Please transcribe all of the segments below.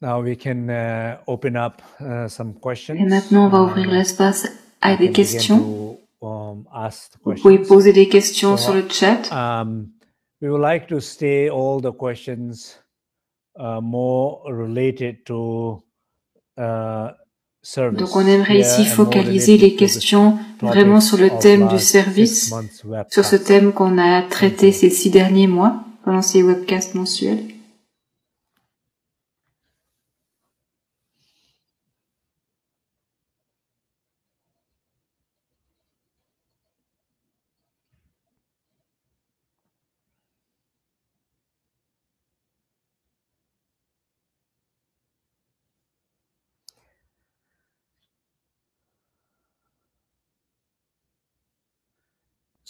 Now we can open up some questions. Et maintenant, on va ouvrir l'espace à des questions. Vous pouvez questions. poser des questions sur le chat. We would like to stay all the questions more related to service. Donc, on aimerait ici focaliser les questions vraiment sur le thème du service, sur ce thème qu'on a traité ces 6 derniers mois pendant ces webcasts mensuels.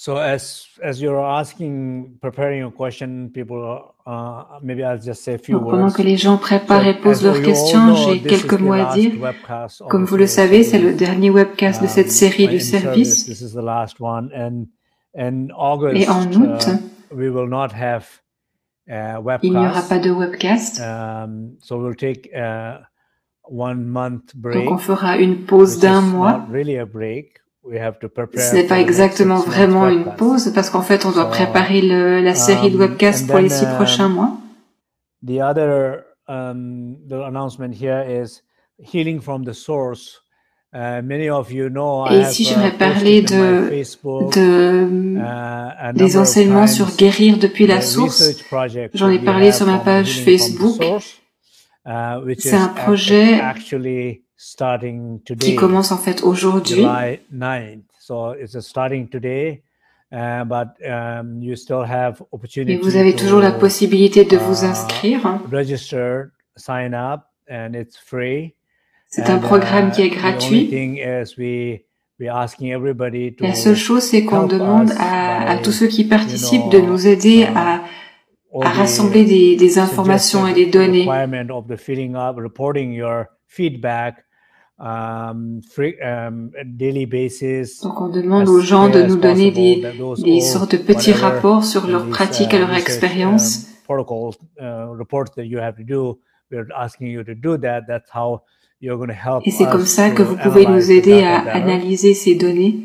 So as you're asking, preparing a question, people, maybe I'll just say a few words. Pendant que les gens préparent et posent leurs questions, j'ai quelques mots à dire. Comme vous le savez, c'est le dernier webcast de cette série du service. Et en août, il n'y aura pas de webcast. Donc on fera une pause d'un mois. Ce n'est pas exactement vraiment une pause parce qu'en fait, on doit préparer la série de webcasts pour les 6 prochains mois. The other announcement here is healing from the source. Many of you know. Et ici, j'aimerais parler des enseignements sur guérir depuis la source. J'en ai parlé sur ma page Facebook. C'est un projet qui commence en fait aujourd'hui. Mais vous avez toujours la possibilité de vous inscrire. C'est un programme qui est gratuit. La seule chose, c'est qu'on demande à tous ceux qui participent de nous aider à rassembler des informations et des données. Donc on demande aux gens de nous donner des sortes de petits rapports sur leurs pratiques et leur expérience. Et c'est comme ça que vous pouvez nous aider à analyser ces données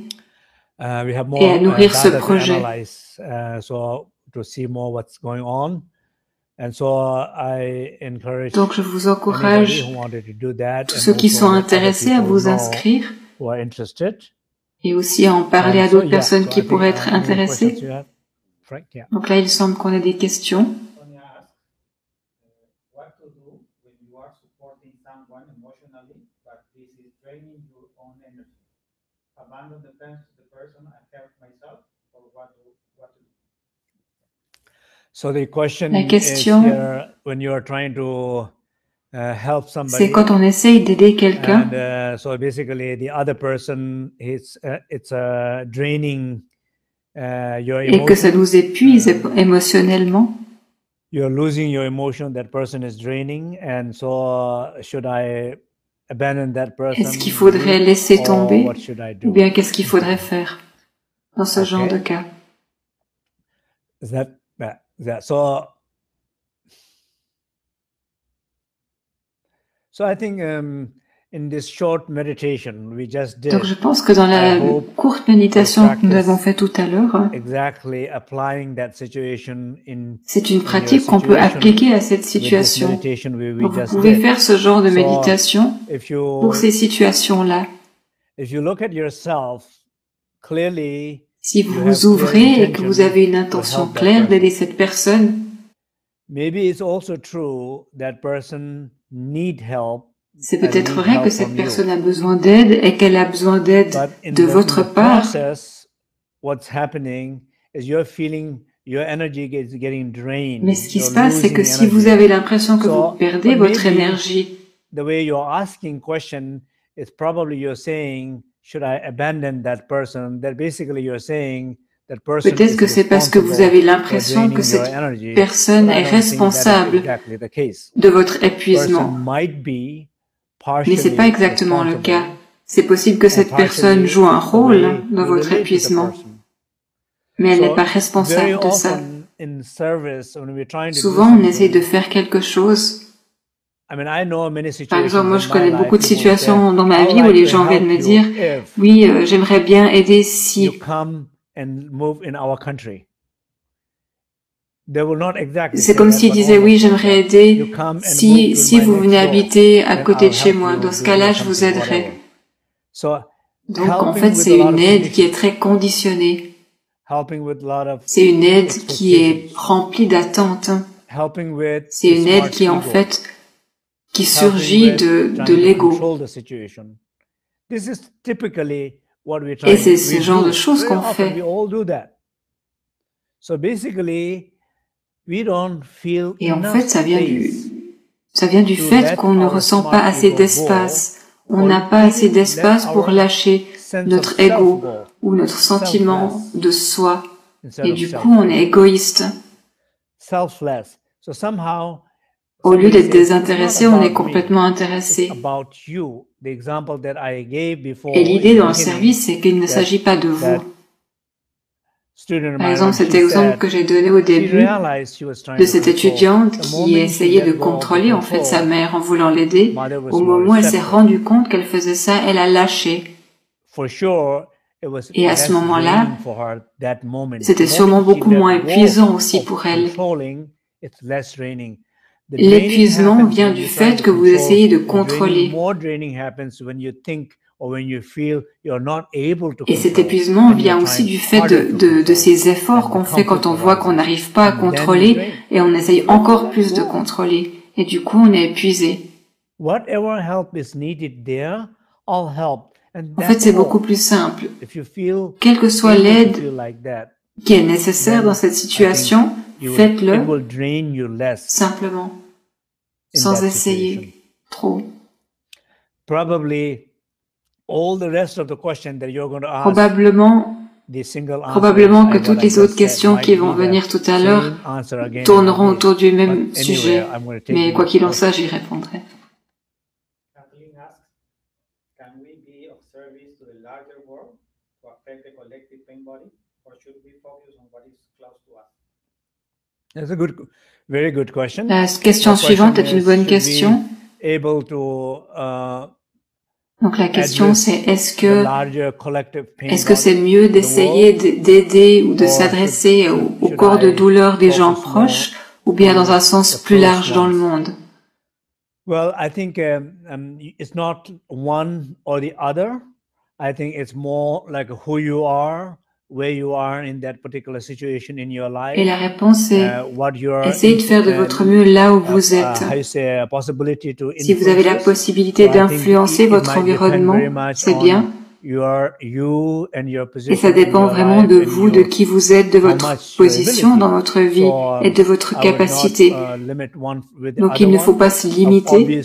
et à nourrir ce projet. Donc je vous encourage, tous ceux qui sont intéressés, à vous inscrire et aussi à en parler à d'autres personnes qui pourraient être intéressées. Donc là, il semble qu'on ait des questions. La question, c'est quand on essaye d'aider quelqu'un et que ça nous épuise émotionnellement. Est-ce qu'il faudrait laisser tomber ou bien qu'est-ce qu'il faudrait faire dans ce genre de cas? Donc je pense que dans la courte méditation que nous avons faite tout à l'heure, c'est une pratique qu'on peut appliquer à cette situation. Donc vous pouvez faire ce genre de méditation pour ces situations-là. Si vous vous ouvrez et que vous avez une intention claire d'aider cette personne, c'est peut-être vrai que cette personne a besoin d'aide et qu'elle a besoin d'aide de votre part. Mais ce qui se passe, c'est que si vous avez l'impression que vous perdez votre énergie, peut-être que c'est parce que vous avez l'impression que cette personne est responsable de votre épuisement. Mais ce n'est pas exactement le cas. C'est possible que cette personne joue un rôle dans votre épuisement, mais elle n'est pas responsable de ça. Souvent, on essaie de faire quelque chose Par exemple, moi, je connais beaucoup de situations dans ma vie où les gens viennent me dire, oui, j'aimerais bien aider si... C'est comme s'ils disaient, oui, j'aimerais aider si vous venez habiter à côté de chez moi. Dans ce cas-là, je vous aiderai. Donc, en fait, c'est une aide qui est très conditionnée. C'est une aide qui est remplie d'attentes. C'est une aide qui, en fait, qui surgit de l'ego. Et c'est ce genre de choses qu'on fait. Et en fait, ça vient du fait qu'on ne ressent pas assez d'espace. On n'a pas assez d'espace pour lâcher notre ego ou notre sentiment de soi. Et du coup, on est égoïste. Au lieu d'être désintéressé, on est complètement intéressé. Et l'idée dans le service, c'est qu'il ne s'agit pas de vous. Par exemple, cet exemple que j'ai donné au début de cette étudiante qui essayait de contrôler en fait sa mère en voulant l'aider, au moment où elle s'est rendue compte qu'elle faisait ça, elle a lâché. Et à ce moment-là, c'était sûrement beaucoup moins épuisant aussi pour elle. L'épuisement vient du fait que vous essayez de contrôler. Et cet épuisement vient aussi du fait de ces efforts qu'on fait quand on voit qu'on n'arrive pas à contrôler et on essaye encore plus de contrôler. Et du coup, on est épuisé. En fait, c'est beaucoup plus simple. Quelle que soit l'aide qui est nécessaire dans cette situation, faites-le simplement, sans essayer trop. Probablement que toutes les autres questions qui vont venir tout à l'heure tourneront autour du même sujet, mais quoi qu'il en soit, j'y répondrai. La question suivante est une bonne question. Donc la question c'est est-ce que c'est mieux d'essayer d'aider ou de s'adresser au corps de douleur des gens proches ou bien dans un sens plus large dans le monde? Well, I think it's not one or the other. I think it's more like who you are, where you are in that particular situation in your life. Et la réponse est essayez de faire de votre mieux là où vous êtes. Si vous avez la possibilité d'influencer votre environnement, c'est bien. Et ça dépend vraiment de vous, de qui vous êtes, de votre position dans votre vie et de votre capacité. Donc il ne faut pas se limiter.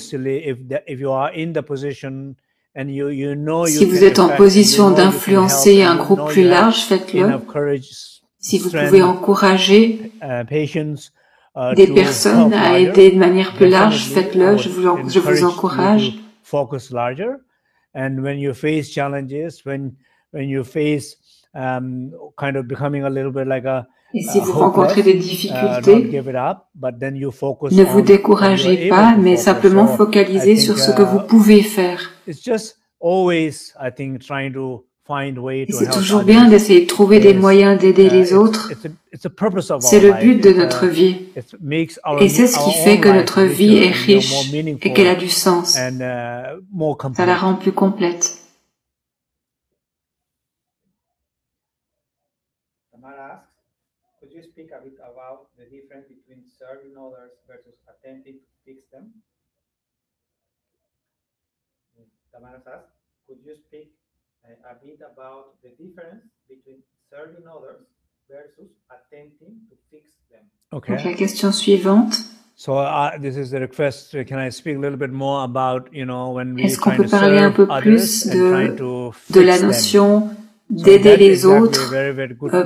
Si vous êtes en position d'influencer un groupe plus large, faites-le. Si vous pouvez encourager des personnes à aider de manière plus large, faites-le. Je vous encourage. And when you face challenges, when you face kind of becoming a little bit like a et si vous rencontrez des difficultés, ne vous découragez pas, mais simplement focalisez sur ce que vous pouvez faire. Et c'est toujours bien d'essayer de trouver des moyens d'aider les autres. C'est le but de notre vie. Et c'est ce qui fait que notre vie est riche et qu'elle a du sens. Ça la rend plus complète. A bit about the difference between serving others versus attempting to fix them. Okay. Donc la question suivante. So this is the request. Can I speak a little bit more about, when we Est-ce qu'on peut parler un peu plus de la notion d'aider les autres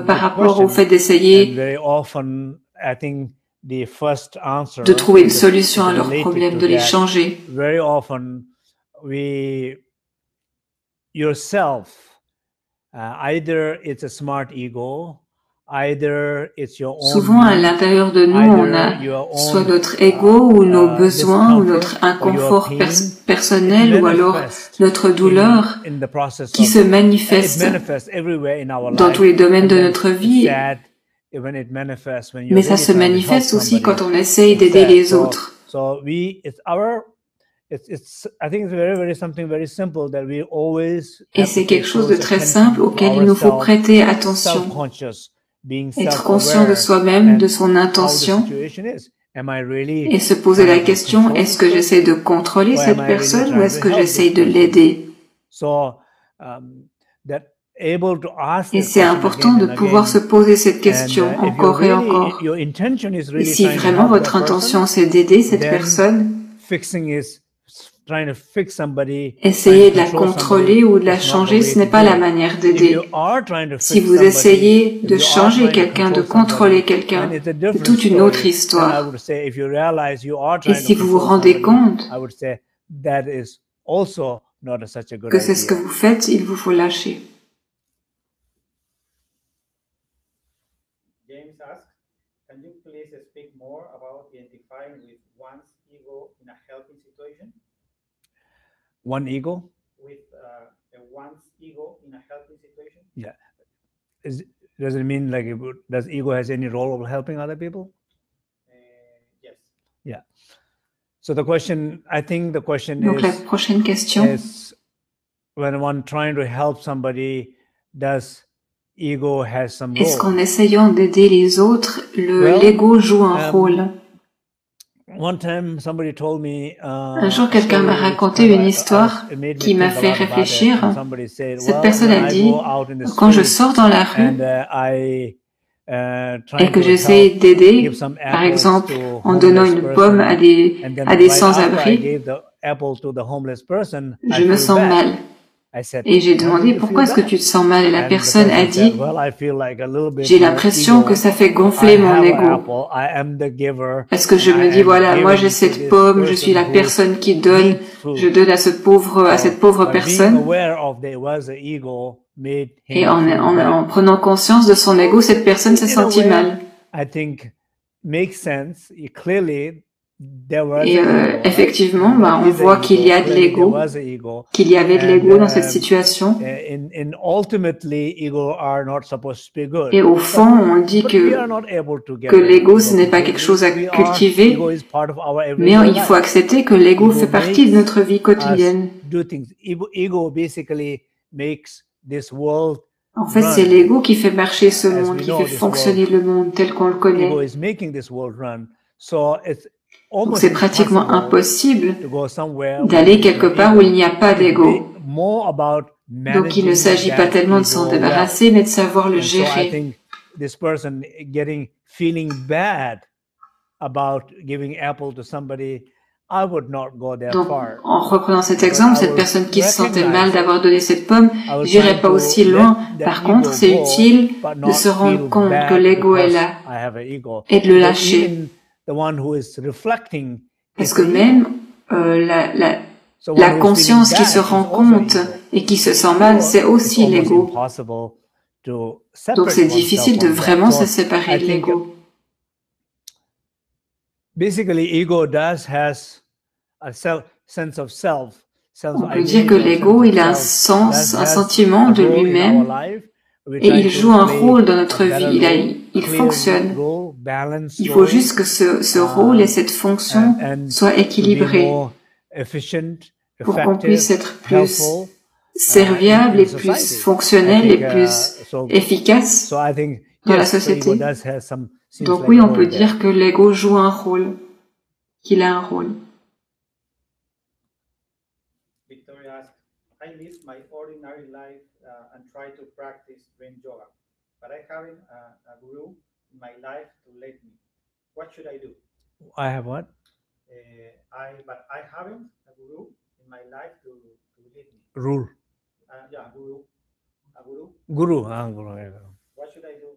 par rapport au fait d'essayer de trouver une solution à leurs problèmes, de les changer. Very often yourself, either it's a smart ego, Souvent, à l'intérieur de nous, on a soit notre ego ou nos besoins ou notre inconfort personnel ou alors notre douleur qui se manifeste dans tous les domaines de notre vie. Mais ça se manifeste aussi quand on essaye d'aider les autres. Et c'est quelque chose de très simple auquel il nous faut prêter attention. Être conscient de soi-même, de son intention, et se poser la question, est-ce que j'essaie de contrôler cette personne ou est-ce que j'essaie de l'aider? Et c'est important de pouvoir se poser cette question encore et encore. Et si vraiment votre intention c'est d'aider cette personne, essayer de la contrôler ou de la changer, ce n'est pas la manière d'aider. Si vous essayez de changer quelqu'un, de contrôler quelqu'un, c'est toute une autre histoire. Et si vous vous rendez compte que c'est ce que vous faites, il vous faut lâcher. James asks, can you please speak more about identifying with one's ego in a helping situation? One ego? With one's ego in a helping situation? Yeah. Does it mean like, does ego has any role of helping other people? Yes. Yeah. So the question, I think the question Donc la prochaine question is, when one trying to help somebody, does ego has some role? Est-ce qu'en essayant d'aider les autres, l'ego joue un rôle? Un jour, quelqu'un m'a raconté une histoire qui m'a fait réfléchir. Cette personne a dit, quand je sors dans la rue et que j'essaye d'aider, par exemple en donnant une pomme à des sans-abri, je me sens mal. Et j'ai demandé pourquoi est-ce que tu te sens mal et la personne a dit j'ai l'impression que ça fait gonfler mon ego parce que je me dis voilà moi j'ai cette pomme, je suis la personne qui donne, je donne à cette pauvre personne et en prenant conscience de son ego cette personne s'est sentie mal. Et effectivement, on voit qu'il y a de l'ego, qu'il y avait de l'ego dans cette situation. Et au fond, on dit que l'ego, ce n'est pas quelque chose à cultiver, mais il faut accepter que l'ego fait partie de notre vie quotidienne. En fait, c'est l'ego qui fait marcher ce monde, qui fait fonctionner le monde tel qu'on le connaît. Donc c'est pratiquement impossible d'aller quelque part où il n'y a pas d'ego. Donc il ne s'agit pas tellement de s'en débarrasser, mais de savoir le gérer. Donc, en reprenant cet exemple, cette personne qui se sentait mal d'avoir donné cette pomme, j'irai pas aussi loin. Par contre, c'est utile de se rendre compte que l'ego est là et de le lâcher. Parce que même la conscience qui se rend compte et qui se sent mal, c'est aussi l'ego. Donc c'est difficile de vraiment se séparer de l'ego. On peut dire que l'ego, il a un sens, un sentiment de lui-même. Et il joue un rôle dans notre vie, il fonctionne. Il faut juste que ce rôle et cette fonction soient équilibrés pour qu'on puisse être plus serviable et plus fonctionnel et plus efficace dans la société. Donc oui, on peut dire que l'ego joue un rôle, qu'il a un rôle. I live my ordinary life and try to practice brain yoga, but I haven't a guru in my life to lead me. What should I do? I have what? But I haven't a guru in my life to lead me. Rule. Yeah, guru. A guru. Guru. What should I do?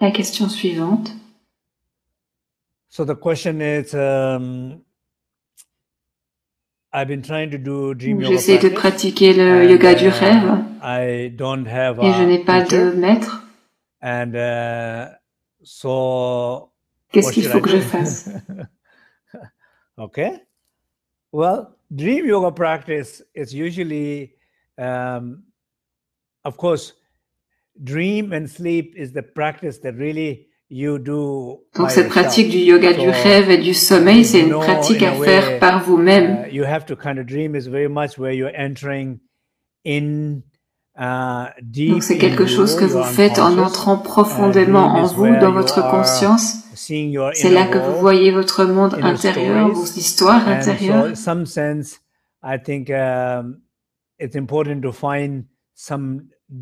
La question suivante. So the question is. J'essaie de pratiquer le yoga du rêve et je n'ai pas de maître. And so, qu'est-ce qu'il faut que je fasse? Okay. Well, dream yoga practice is usually, of course, dream and sleep is the practice that really you do. Donc cette pratique du yoga du rêve et du sommeil, c'est une pratique à faire par vous-même. You have to kind of dream is very much where you're entering in. Donc c'est quelque chose que vous faites en entrant profondément en vous, dans votre conscience. C'est là que vous voyez votre monde intérieur, vos histoires intérieures.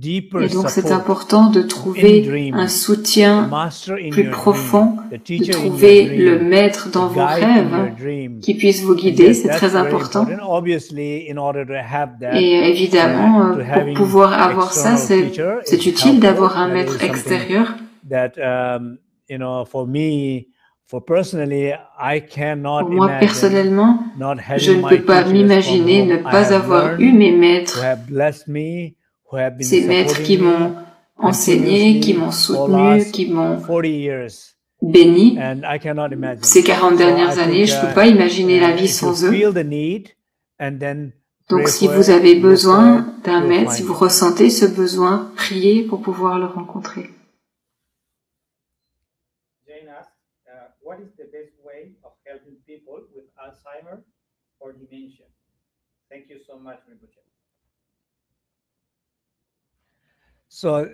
Et donc c'est important de trouver un soutien plus profond, de trouver le maître dans vos rêves qui puisse vous guider, c'est très important. Et évidemment, pour pouvoir avoir ça, c'est utile d'avoir un maître extérieur. Pour moi, personnellement, je ne peux pas m'imaginer ne pas avoir eu mes maîtres, ces maîtres qui m'ont enseigné, qui m'ont soutenu, qui m'ont béni. Ces 40 dernières années, je ne peux pas imaginer la vie sans eux. Donc, si vous avez besoin d'un maître, si vous ressentez ce besoin, priez pour pouvoir le rencontrer. Jane asked, what is the best way of helping people with Alzheimer or dementia? Thank you so much, Rinpoche. So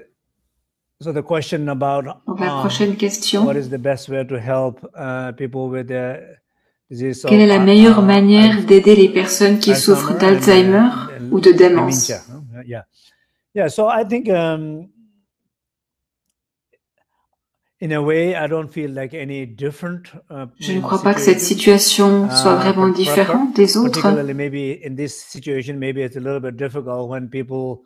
the question about donc la prochaine question, what is the best way to help people with the disease of, quelle est la meilleure manière d'aider les personnes qui souffrent d'Alzheimer ou de démence? Yeah. So I think in a way, I don't feel like any different. Je ne crois pas que cette situation soit vraiment différente des autres. Particularly maybe in this situation, maybe it's a little bit difficult when people.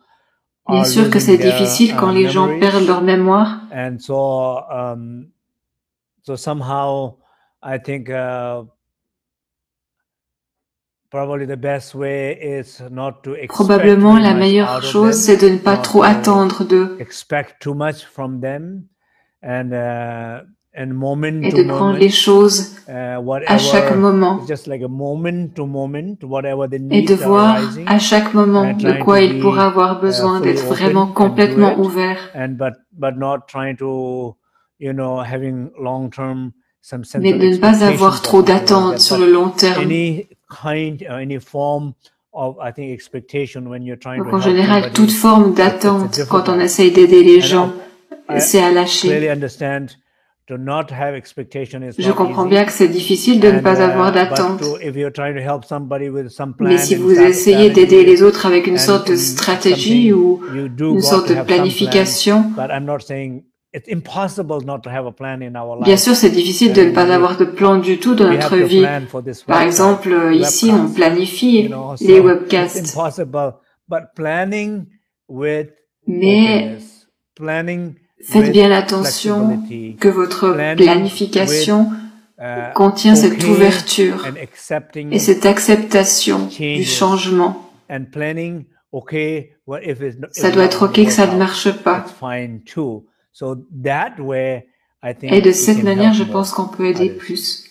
Bien sûr que c'est difficile quand les gens perdent leur mémoire. And so somehow, I think probably the best way is not to expect. Probablement la meilleure chose, c'est de ne pas trop attendre d'eux. Expect too much from them, and moment et to de prendre moment, les choses à chaque moment. Just like a moment to moment, whatever the Et needs de voir arising, à chaque moment de quoi il pourra avoir besoin, d'être vraiment complètement ouvert. But not trying to, having long-term some sense mais of de ne pas avoir trop d'attentes sur le long terme. Any form of, I think, expectation when you're trying Donc to en help général, somebody, toute forme d'attente quand on essaye d'aider les gens, c'est à lâcher. Je comprends bien que c'est difficile de ne pas avoir d'attente. Mais si vous essayez d'aider les autres avec une sorte de stratégie ou une sorte de planification, bien sûr, c'est difficile de ne pas avoir de plan du tout dans notre vie. Par exemple, ici, on planifie les webcasts. Mais faites bien attention que votre planification contient cette ouverture et cette acceptation du changement. Ça doit être OK que ça ne marche pas. Et de cette manière, je pense qu'on peut aider plus.